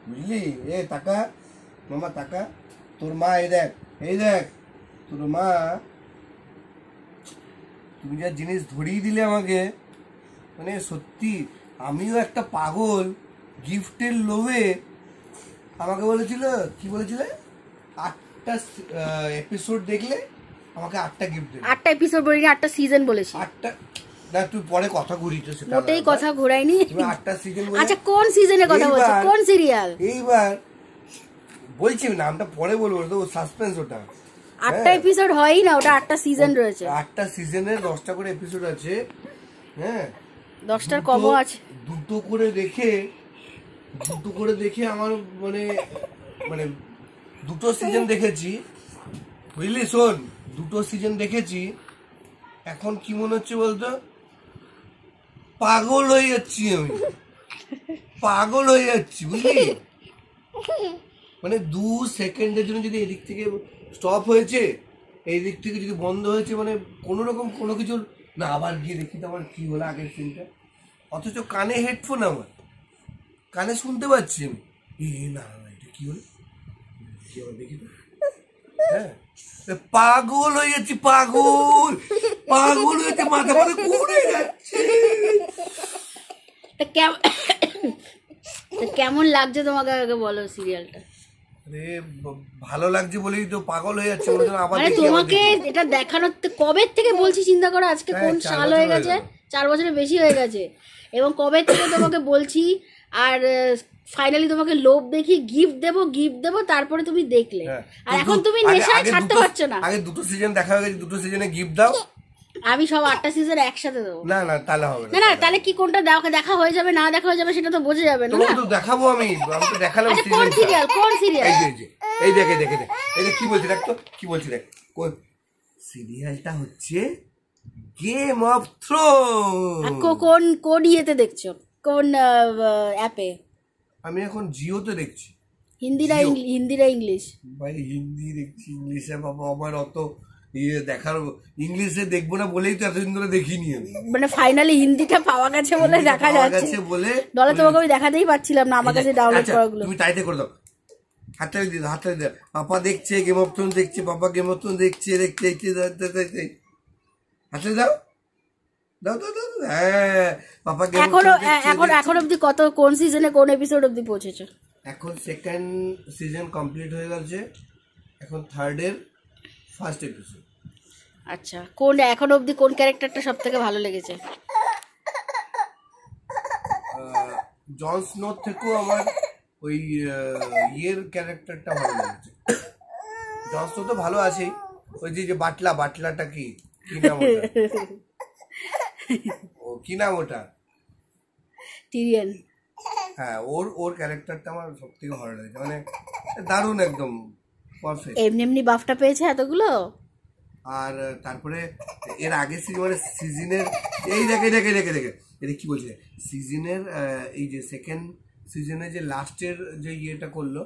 বুঝলি? এ তাকা মামা, তাকা। তোর মা এই দেখ, এই দেখ তোর মা। তুমি যা জিনিস ধরিয়ে দিলে আমাকে, মানে সত্যি আমিও একটা পাগল। গিফটের লোভে আমাকে বলেছিল, কি বলেছিলে, 8টা এপিসোড দেখলে আমাকে 8টা গিফট দেবে। 8টা এপিসোড বলিনি, 8টা সিজন বলেছি। 8টা না, তুই পরে কথা ঘুরিয়েছো সেটা। মোটেই কথা ঘোরাইনি। তুমি 8টা সিজন বলে। আচ্ছা কোন সিজনের কথা বলছো, কোন সিরিয়াল? এইবার বলছি নামটা পরে বলবো, তো সাসপেন্স ওটা। 8টা এপিসোড হয়ই না, ওটা 8টা সিজন রয়েছে। 8টা সিজনের 10টা করে এপিসোড আছে। হ্যাঁ, 10টার কমও আছে। দুটো করে দেখে আমার মানে মানে দুটো সিজন দেখেছি, বুঝলি? শোন, দুটো সিজন দেখেছি, এখন কি মনে হচ্ছে বলতো, পাগল হয়ে যাচ্ছি আমি, পাগল হয়ে যাচ্ছি, বুঝলি? মানে 2 সেকেন্ডের জন্য যদি এদিক থেকে স্টপ হয়েছে, এই দিক থেকে যদি বন্ধ হয়েছে, মানে কোনো রকম কোনো কিছু না, আবার গিয়ে দেখি তো আমার কি হলো আগের সিনটা। অথচ কানে হেডফোন, আমার কানে শুনতে পাচ্ছি আমি। না এটা কি হলো, কি আবার দেখি তো। হ্যাঁ, পাগল হয়ে যাচ্ছি, পাগল হয়ে যাচ্ছে, মাথা ঘুরে যাচ্ছে। কেমন লাগছে তোমাকে আগে বলো সিরিয়ালটা? আরে ভালো লাগছে বলেই তো পাগল হয়ে যাচ্ছে। মানে তোমাকে এটা দেখানোর কবে থেকে বলছি, চিন্তা করো আজকে কোন সাল হয়ে গেছে, 4 বছরের বেশি হয়ে গেছে। এবং কবে থেকে তোমাকে বলছি, আর ফাইনালি তোমাকে লোভ দেখি গিফট দেবো, তারপরে তুমি দেখলে। আর এখন তুমি নেশায় ছাড়তে পারছো না। আগে দুটো সিজন দেখা হয়ে গেছে, দুটো সিজনে গিফট দাও। আমি সব 8টা সিজন একসাথে দেবো। না তাহলে হবে না, তাহলে কি কোনটা দেখা হয়ে যাবে না দেখা হয়ে যাবে সেটা তো বোঝা যাবে না। তো দেখাবো, আমি তো দেখালাম। কোন সিরিয়াল? এই দেখে এই কি বলছি দেখ তো, কি বলছি দেখ। কোন সিরিয়ালটা হচ্ছে গেম অফ থ্রোন। কোন ইয়েতে দেখছো, কোন অ্যাপে? আমি এখন জিওতে দেখছি। হিন্দি না ইংলিশ? ভাই হিন্দি দেখছি, ইংলিশে বাবা আমার অত দেখার, ইংলিশে দেখবো না বলেই তো এতদিন ধরে দেখিনি আমি। মানে ফাইনালি হিন্দিটা পাওয়া গেছে বলে দেখা যাচ্ছে বলে, দলে তোমাকে আমি দেখাতেই পাচ্ছিলাম না, আমার কাছে ডাউনলোড করাগুলো। তুমি তাইতে করে দাও, হাতে দাও। পাপা দেখছে গেম অফ থ্রোন দেখছে, পাপা গেম অফ থ্রোন দেখছে হাতে দাও। হ্যাঁ, পাপা গেম অফ থ্রোন এখন অবধি কোন সিজনে কোন এপিসোড অবধি পৌঁছেছো? এখন 2nd সিজন কমপ্লিট হয়ে গেছে, এখন 3rd এর ফার্স্ট এপিসোড। আচ্ছা, এখন অবধি কোন ক্যারেক্টারটা সব থেকে ভালো লেগেছে? জন স্নো থেকেও আমার ওই ইয়ের ক্যারেক্টারটা ভালো লেগেছে। জন স্নো তো ভালো আছেই, ওই যে বাটলাটা কি নাম ওটা? কি নাম ওটা? টিরিয়ন। হ্যাঁ, ওর ক্যারেক্টারটা আমার সব থেকে ভালো লেগেছে, মানে দারুণ, একদম পারফেক্ট। এমনি বাফটা পেয়েছে এতগুলো। আর তারপরে এর আগে সিজনের এই দেখে এটা কি বলছে, সিজনের এই যে 2nd সিজনে যে লাস্টের যে ইয়েটা করলো,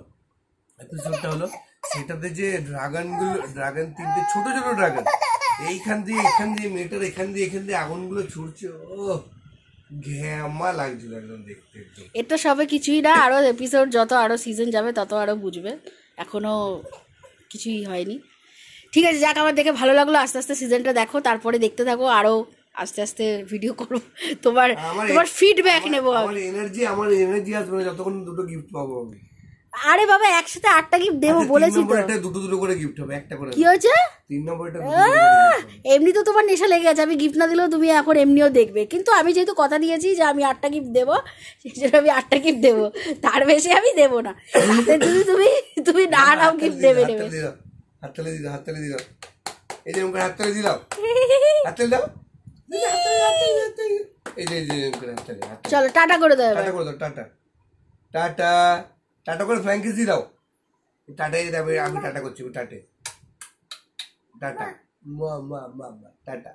এপিসোডটা হলো, সেটাতে যে ড্রাগন 3টে ছোট ড্রাগন এখান দিয়ে মেয়েটার এখান দিয়ে আগুনগুলো ছুটছে, ও ঘ্যামা লাগছিল একদম দেখতে। এটা সবে কিছুই না, আরো এপিসোড আরো সিজন যাবে তত আরো বুঝবে, এখনো কিছুই হয়নি। ঠিক আছে, যাক, আমার দেখে ভালো লাগলো। আস্তে আস্তে সিজনটা দেখো, তারপরে দেখতে থাকো, আরো আস্তে আস্তে ভিডিও করো, তোমার ফিডব্যাক নেবো। আমার এনার্জি আসবে যতক্ষণ দুটো গিফট পাবো আমি। আরে বাবা, একসাথে 8টা গিফট দেবো বলেছি তো। এটা দুটো করে গিফট হবে, একটা করে। কি হয়েছে? 3 নম্বরটা এমনি তো তোমার নেশা লেগে গেছে, আমি গিফট না দিলেও তুমি এখন এমনিও দেখবে। কিন্তু আমি যেহেতু কথা দিয়েছি যে আমি 8টা গিফট দেবো, সেই জন্য আমি 8টা গিফট দেবো, তার বেশি আমি দেবো না। তুমি না নাও গিফট দেবে। হাততালি দিলাম, এই যে হাততালি দিলাম, হাততালি দাও, এই যে হাততালি। চলো টাটা করে দাও, টাটা করে ফ্র্যাঙ্কিস দিয়ে দাও। টাটাই দেবে, আমি টাটা করছি, টাটা টাটা।